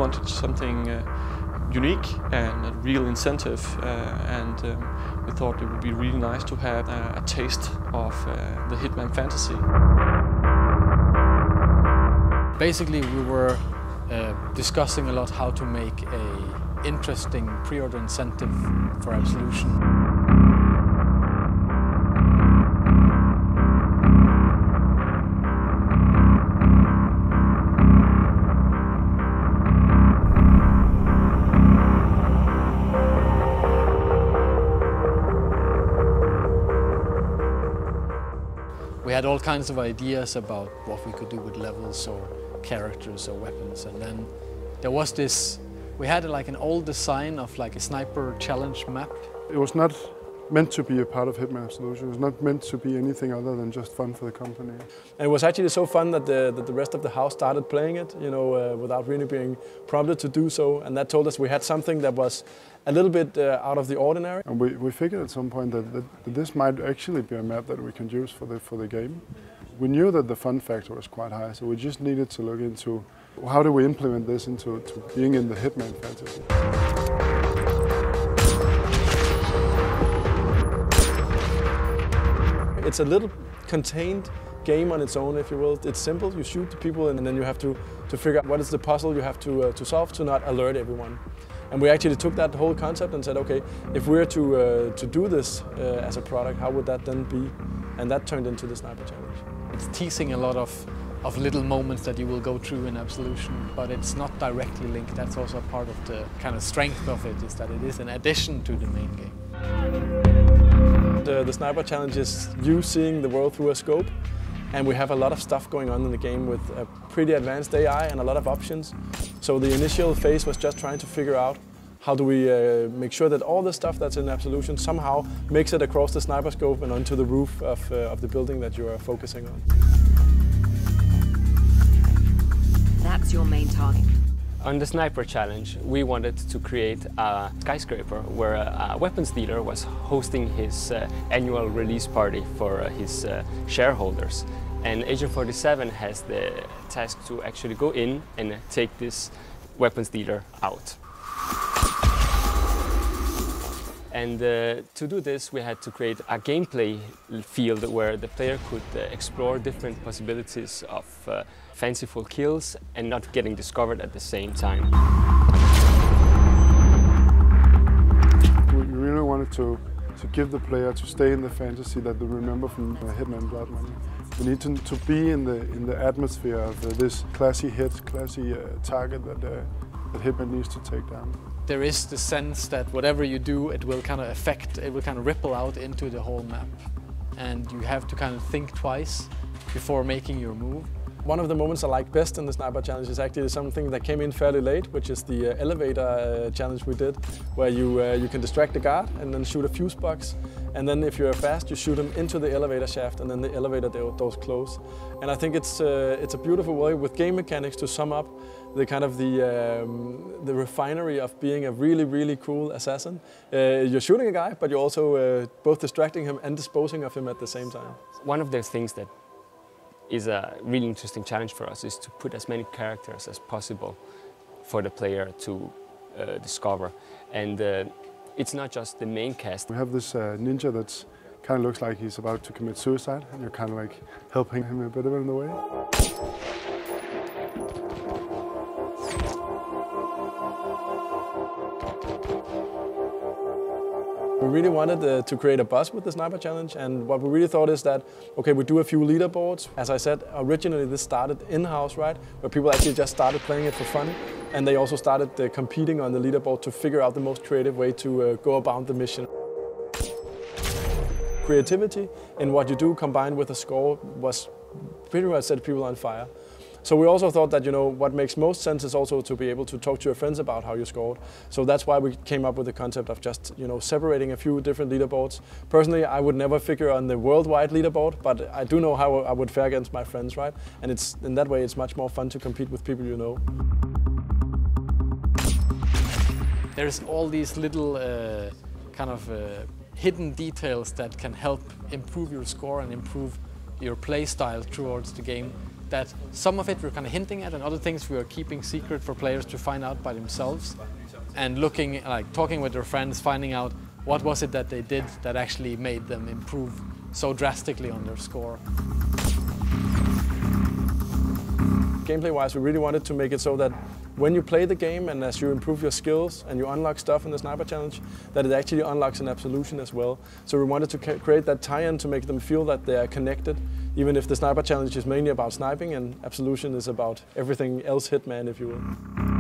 wanted something unique and a real incentive, and we thought it would be really nice to have a taste of the Hitman fantasy. Basically, we were discussing a lot how to make an interesting pre-order incentive for Absolution. We had all kinds of ideas about what we could do with levels or characters or weapons, and then there was this, we had like an old design of like a sniper challenge map. It was not meant to be a part of Hitman Absolution. It was not meant to be anything other than just fun for the company. And it was actually so fun that the rest of the house started playing it, you know, without really being prompted to do so. And that told us we had something that was a little bit out of the ordinary. And we figured at some point that this might actually be a map that we can use for the game. We knew that the fun factor was quite high, so we just needed to look into how do we implement this into being in the Hitman fantasy. It's a little contained game on its own, if you will. It's simple, you shoot the people and then you have to figure out what is the puzzle you have to solve to not alert everyone. And we actually took that whole concept and said, okay, if we're to do this as a product, how would that then be? And that turned into the Sniper Challenge. It's teasing a lot of little moments that you will go through in Absolution, but it's not directly linked. That's also part of the kind of strength of it, is that it is an addition to the main game. The Sniper Challenge is you seeing the world through a scope, and we have a lot of stuff going on in the game with a pretty advanced AI and a lot of options. So the initial phase was just trying to figure out how do we make sure that all the stuff that's in Absolution somehow makes it across the sniper scope and onto the roof of the building that you are focusing on. That's your main target. On the Sniper Challenge, we wanted to create a skyscraper where a weapons dealer was hosting his annual release party for his shareholders. And Agent 47 has the task to actually go in and take this weapons dealer out. And to do this, we had to create a gameplay field where the player could explore different possibilities of fanciful kills and not getting discovered at the same time. We really wanted to give the player to stay in the fantasy that they remember from Hitman Blood Money. We need to be in the atmosphere of this classy hit, classy target that Hitman needs to take down. There is the sense that whatever you do, it will kind of affect, it will kind of ripple out into the whole map. And you have to kind of think twice before making your move. One of the moments I like best in the Sniper Challenge is actually something that came in fairly late, which is the elevator challenge we did, where you can distract the guard and then shoot a fuse box. And then if you're fast, you shoot him into the elevator shaft and then the elevator doors close. And I think it's a beautiful way with game mechanics to sum up the kind of the refinery of being a really, really cool assassin. You're shooting a guy, but you're also both distracting him and disposing of him at the same time. One of the things that is a really interesting challenge for us is to put as many characters as possible for the player to discover. And it's not just the main cast. We have this ninja that kind of looks like he's about to commit suicide, and you're kind of like helping him a bit in the way. We really wanted to create a buzz with the Sniper Challenge, and what we really thought is that, okay, we do a few leaderboards. As I said, originally this started in-house, right, where people actually just started playing it for fun, and they also started competing on the leaderboard to figure out the most creative way to go about the mission. Creativity in what you do combined with a score was pretty much set people on fire. So we also thought that, you know, what makes most sense is also to be able to talk to your friends about how you scored. So that's why we came up with the concept of just, you know, separating a few different leaderboards. Personally, I would never figure on the worldwide leaderboard, but I do know how I would fare against my friends, right? And it's in that way, it's much more fun to compete with people you know. There's all these little hidden details that can help improve your score and improve your play style towards the game, that some of it we're kind of hinting at and other things we are keeping secret for players to find out by themselves, and looking, like talking with their friends, finding out what was it that they did that actually made them improve so drastically on their score. Gameplay-wise, we really wanted to make it so that when you play the game and as you improve your skills and you unlock stuff in the Sniper Challenge, that it actually unlocks an Absolution as well. So we wanted to create that tie-in to make them feel that they are connected, even if the Sniper Challenge is mainly about sniping and Absolution is about everything else Hitman, if you will.